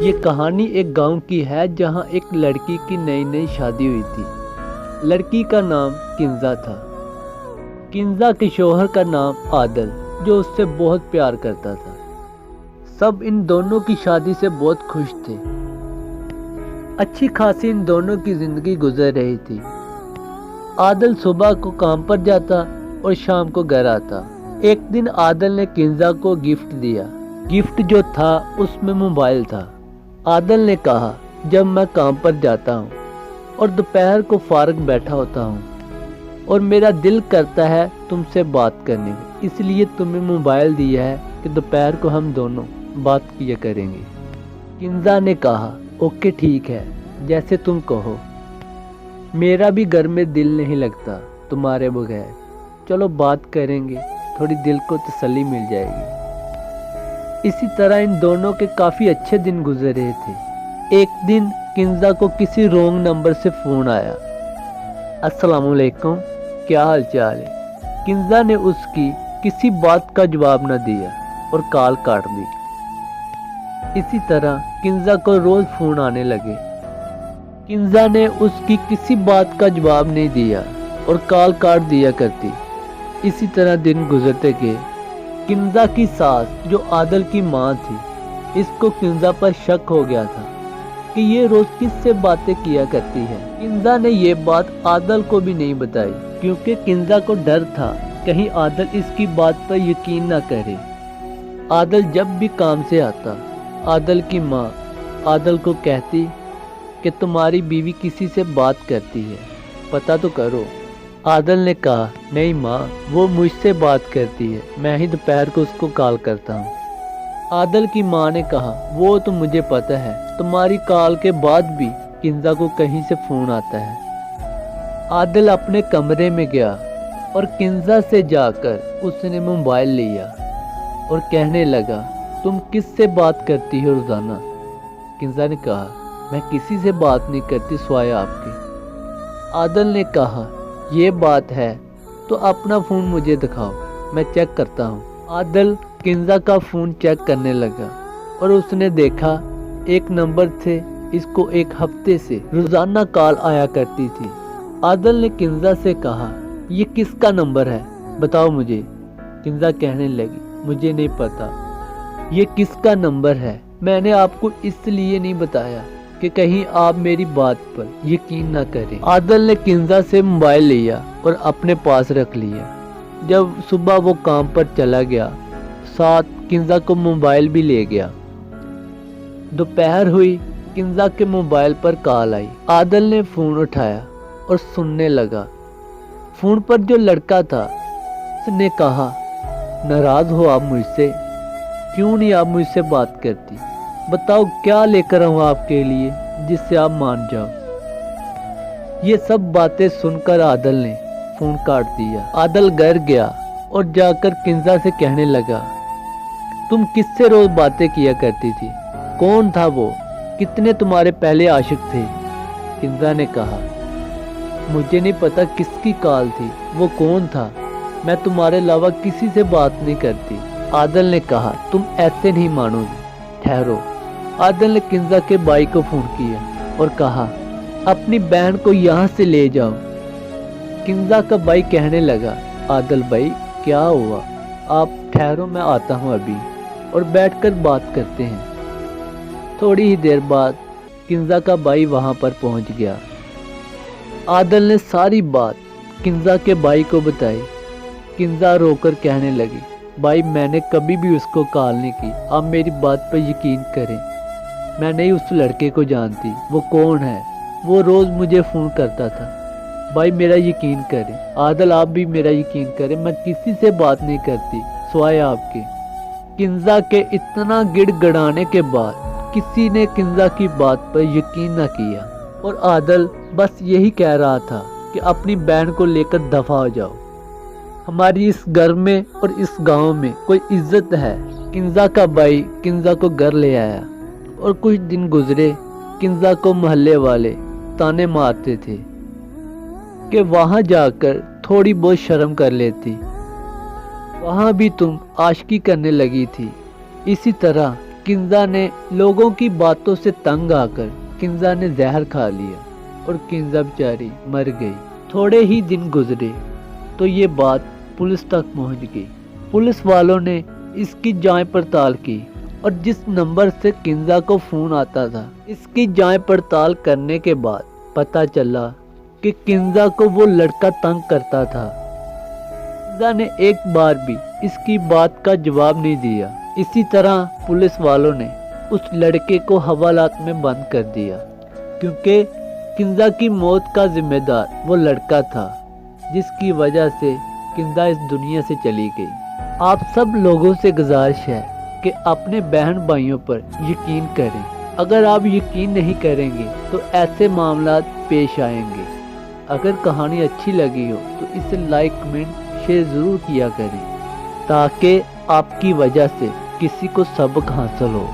یہ کہانی ایک گاؤں کی ہے جہاں ایک لڑکی کی نئی نئی شادی ہوئی تھی۔ لڑکی کا نام کنزا تھا۔ کنزا کے شوہر کا نام عادل، جو اس سے بہت پیار کرتا تھا۔ سب ان دونوں کی شادی سے بہت خوش تھے۔ اچھی خاصی ان دونوں کی زندگی گزر رہی تھی۔ عادل صبح کو کام پر جاتا اور شام کو گھر آتا۔ ایک دن عادل نے کنزا کو گفٹ دیا۔ گفٹ جو تھا اس میں موبائل تھا۔ عادل نے کہا، جب میں کام پر جاتا ہوں اور دوپہر کو فارغ بیٹھا ہوتا ہوں اور میرا دل کرتا ہے تم سے بات کرنے کو، اس لیے تمہیں موبائل دیا ہے کہ دوپہر کو ہم دونوں بات کیا کریں گے۔ کنزا نے کہا، اوکے ٹھیک ہے، جیسے تم کہو، میرا بھی گھر میں دل نہیں لگتا تمہارے بغیر، چلو بات کریں گے، تھوڑی دل کو تسلی مل جائے گی۔ اسی طرح ان دونوں کے کافی اچھے دن گزر رہے تھے۔ ایک دن کنزا کو کسی رونگ نمبر سے فون آیا۔ السلام علیکم، کیا حال چال ہے؟ کنزا نے اس کی کسی بات کا جواب نہ دیا اور کال کاٹ دی۔ اسی طرح کنزا کو روز فون آنے لگے۔ کنزا نے اس کی کسی بات کا جواب نہیں دیا اور کال کاٹ دیا کرتی۔ اسی طرح دن گزرتے گئے۔ کنزا کی ساس، جو عادل کی ماں تھی، اس کو کنزا پر شک ہو گیا تھا کہ یہ روز کس سے باتیں کیا کرتی ہے۔ کنزا نے یہ بات عادل کو بھی نہیں بتائی، کیونکہ کنزا کو ڈر تھا کہیں عادل اس کی بات پر یقین نہ کرے۔ عادل جب بھی کام سے آتا، عادل کی ماں عادل کو کہتی کہ تمہاری بیوی کسی سے بات کرتی ہے، پتہ تو کرو۔ عادل نے کہا، نہیں ماں، وہ مجھ سے بات کرتی ہے، میں ہی دوپہر کو اس کو کال کرتا ہوں۔ عادل کی ماں نے کہا، وہ تو مجھے پتہ ہے، تمہاری کال کے بعد بھی کنزا کو کہیں سے فون آتا ہے۔ عادل اپنے کمرے میں گیا اور کنزا سے جا کر اس نے موبائل لیا اور کہنے لگا، تم کس سے بات کرتی ہو روزانہ؟ کنزا نے کہا، میں کسی سے بات نہیں کرتی سوائے آپ کے۔ عادل نے کہا، یہ بات ہے تو اپنا فون مجھے دکھاؤ، میں چیک کرتا ہوں۔ عادل کنزا کا فون چیک کرنے لگا اور اس نے دیکھا ایک نمبر سے اس کو ایک ہفتے سے روزانہ کال آیا کرتی تھی۔ عادل نے کنزا سے کہا، یہ کس کا نمبر ہے، بتاؤ مجھے۔ کنزا کہنے لگی، مجھے نہیں پتا یہ کس کا نمبر ہے، میں نے آپ کو اس لیے نہیں بتایا کہ کہیں آپ میری بات پر یقین نہ کریں۔ عادل نے کنزا سے موبائل لیا اور اپنے پاس رکھ لیا۔ جب صبح وہ کام پر چلا گیا، ساتھ کنزا کو موبائل بھی لے گیا۔ دوپہر ہوئی، کنزا کے موبائل پر کال آئی۔ عادل نے فون اٹھایا اور سننے لگا۔ فون پر جو لڑکا تھا، اس نے کہا، ناراض ہو آپ مجھ سے؟ کیوں نہیں آپ مجھ سے بات کرتی؟ بتاؤ کیا لے کر آؤں آپ کے لیے جس سے آپ مان جاؤ؟ یہ سب باتیں سن کر عادل نے فون کاٹ دیا۔ عادل گھر گیا اور جا کر کنزا سے کہنے لگا، تم کس سے روز باتیں کیا کرتی تھی؟ کون تھا وہ؟ کتنے تمہارے پہلے عاشق تھے؟ کنزا نے کہا، مجھے نہیں پتا کس کی کال تھی، وہ کون تھا، میں تمہارے علاوہ کسی سے بات نہیں کرتی۔ عادل نے کہا، تم ایسے نہیں مانو گی، ٹھہرو۔ عادل نے کنزا کے بھائی کو فون کیا اور کہا، اپنی بہن کو یہاں سے لے جاؤ۔ کنزا کا بھائی کہنے لگا، عادل بھائی کیا ہوا؟ آپ ٹھہرو، میں آتا ہوں ابھی، اور بیٹھ کر بات کرتے ہیں۔ تھوڑی ہی دیر بعد کنزا کا بھائی وہاں پر پہنچ گیا۔ عادل نے ساری بات کنزا کے بھائی کو بتائی۔ کنزا رو کر کہنے لگی، بھائی میں نے کبھی بھی اس کو کال نہیں کی، آپ میری بات پر یقین کریں، میں نہیں اس لڑکے کو جانتی، وہ کون ہے؟ وہ روز مجھے فون کرتا تھا، بھائی میرا یقین کریں۔ عادل آپ بھی میرا یقین کریں، میں کسی سے بات نہیں کرتی سوائے آپ کے۔ کنزا کے اتنا گڑ گڑانے کے بعد کسی نے کنزا کی بات پر یقین نہ کیا اور عادل بس یہی کہہ رہا تھا کہ اپنی بہن کو لے کر دفع ہو جاؤ، ہماری اس گھر میں اور اس گاؤں میں کوئی عزت ہے۔ کنزا کا بھائی کنزا کو گھر لے آیا اور کچھ دن گزرے۔ کنزا کو محلے والے تانے مارتے تھے کہ وہاں جا کر تھوڑی بہت شرم کر لیتی، وہاں بھی تم عاشقی کرنے لگی تھی۔ اسی طرح کنزا نے لوگوں کی باتوں سے تنگ آ کر کنزا نے زہر کھا لیا اور کنزا بیچاری مر گئی۔ تھوڑے ہی دن گزرے تو یہ بات پولیس تک پہنچ گئی۔ پولیس والوں نے اس کی جانچ پڑتال کی اور جس نمبر سے کنزا کو فون آتا تھا، اس کی جانچ پڑتال کرنے کے بعد پتہ چلا کہ کنزا کو وہ لڑکا تنگ کرتا تھا۔ کنزا نے ایک بار بھی اس کی بات کا جواب نہیں دیا۔ اسی طرح پولیس والوں نے اس لڑکے کو حوالات میں بند کر دیا، کیونکہ کنزا کی موت کا ذمہ دار وہ لڑکا تھا، جس کی وجہ سے کنزا اس دنیا سے چلی گئی۔ آپ سب لوگوں سے گزارش ہے کہ اپنے بہن بھائیوں پر یقین کریں۔ اگر آپ یقین نہیں کریں گے تو ایسے معاملات پیش آئیں گے۔ اگر کہانی اچھی لگی ہو تو اسے لائک، کمنٹ، شیئر ضرور کیا کریں، تاکہ آپ کی وجہ سے کسی کو سبق حاصل ہو۔